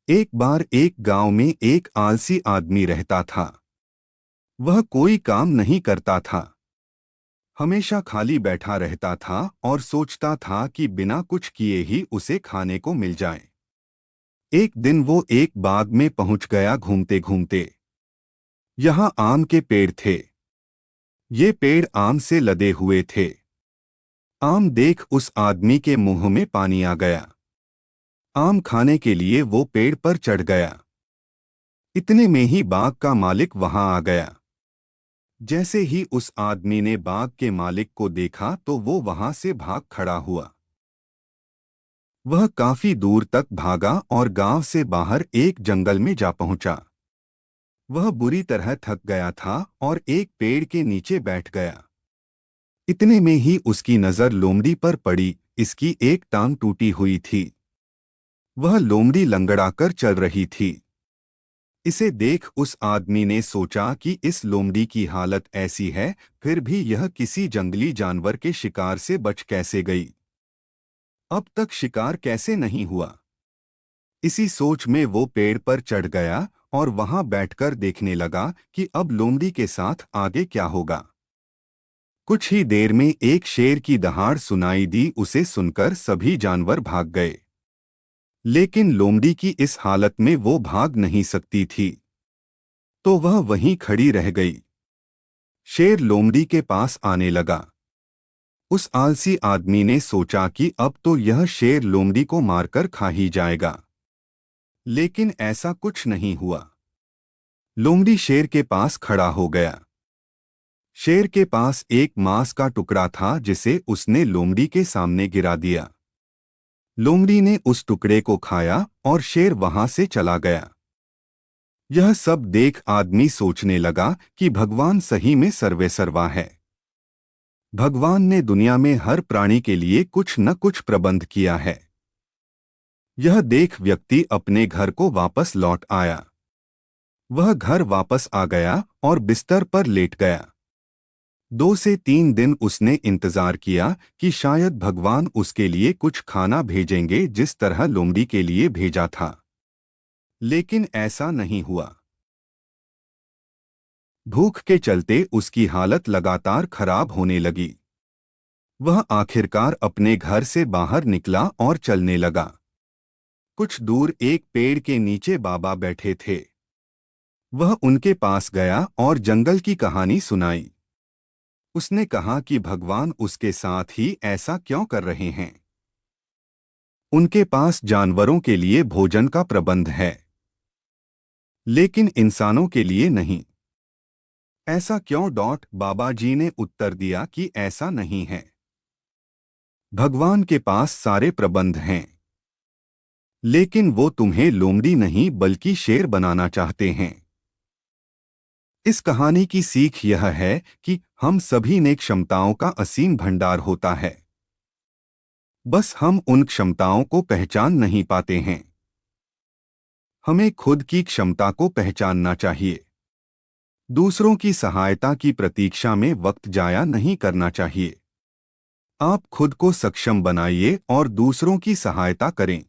एक बार एक गांव में एक आलसी आदमी रहता था। वह कोई काम नहीं करता था, हमेशा खाली बैठा रहता था और सोचता था कि बिना कुछ किए ही उसे खाने को मिल जाए। एक दिन वो एक बाग में पहुंच गया घूमते घूमते। यहाँ आम के पेड़ थे। ये पेड़ आम से लदे हुए थे। आम देख उस आदमी के मुंह में पानी आ गया। आम खाने के लिए वो पेड़ पर चढ़ गया। इतने में ही बाग का मालिक वहां आ गया। जैसे ही उस आदमी ने बाग के मालिक को देखा तो वो वहां से भाग खड़ा हुआ। वह काफी दूर तक भागा और गांव से बाहर एक जंगल में जा पहुंचा। वह बुरी तरह थक गया था और एक पेड़ के नीचे बैठ गया। इतने में ही उसकी नजर लोमड़ी पर पड़ी। इसकी एक टांग टूटी हुई थी। वह लोमड़ी लंगड़ाकर चल रही थी। इसे देख उस आदमी ने सोचा कि इस लोमड़ी की हालत ऐसी है, फिर भी यह किसी जंगली जानवर के शिकार से बच कैसे गई? अब तक शिकार कैसे नहीं हुआ? इसी सोच में वो पेड़ पर चढ़ गया और वहां बैठकर देखने लगा कि अब लोमड़ी के साथ आगे क्या होगा। कुछ ही देर में एक शेर की दहाड़ सुनाई दी। उसे सुनकर सभी जानवर भाग गए, लेकिन लोमड़ी की इस हालत में वो भाग नहीं सकती थी, तो वह वहीं खड़ी रह गई। शेर लोमड़ी के पास आने लगा। उस आलसी आदमी ने सोचा कि अब तो यह शेर लोमड़ी को मारकर खा ही जाएगा, लेकिन ऐसा कुछ नहीं हुआ। लोमड़ी शेर के पास खड़ा हो गया। शेर के पास एक मांस का टुकड़ा था जिसे उसने लोमड़ी के सामने गिरा दिया। लोमड़ी ने उस टुकड़े को खाया और शेर वहां से चला गया। यह सब देख आदमी सोचने लगा कि भगवान सही में सर्वेसर्वा है। भगवान ने दुनिया में हर प्राणी के लिए कुछ न कुछ प्रबंध किया है। यह देख व्यक्ति अपने घर को वापस लौट आया। वह घर वापस आ गया और बिस्तर पर लेट गया। 2 से 3 दिन उसने इंतजार किया कि शायद भगवान उसके लिए कुछ खाना भेजेंगे, जिस तरह लोमड़ी के लिए भेजा था, लेकिन ऐसा नहीं हुआ। भूख के चलते उसकी हालत लगातार खराब होने लगी। वह आखिरकार अपने घर से बाहर निकला और चलने लगा। कुछ दूर एक पेड़ के नीचे बाबा बैठे थे। वह उनके पास गया और जंगल की कहानी सुनाई। उसने कहा कि भगवान उसके साथ ही ऐसा क्यों कर रहे हैं। उनके पास जानवरों के लिए भोजन का प्रबंध है, लेकिन इंसानों के लिए नहीं। ऐसा क्यों? बाबा जी ने उत्तर दिया कि ऐसा नहीं है। भगवान के पास सारे प्रबंध हैं, लेकिन वो तुम्हें लोमड़ी नहीं बल्कि शेर बनाना चाहते हैं। इस कहानी की सीख यह है कि हम सभी ने क्षमताओं का असीम भंडार होता है, बस हम उन क्षमताओं को पहचान नहीं पाते हैं। हमें खुद की क्षमता को पहचानना चाहिए। दूसरों की सहायता की प्रतीक्षा में वक्त जाया नहीं करना चाहिए। आप खुद को सक्षम बनाइए और दूसरों की सहायता करें।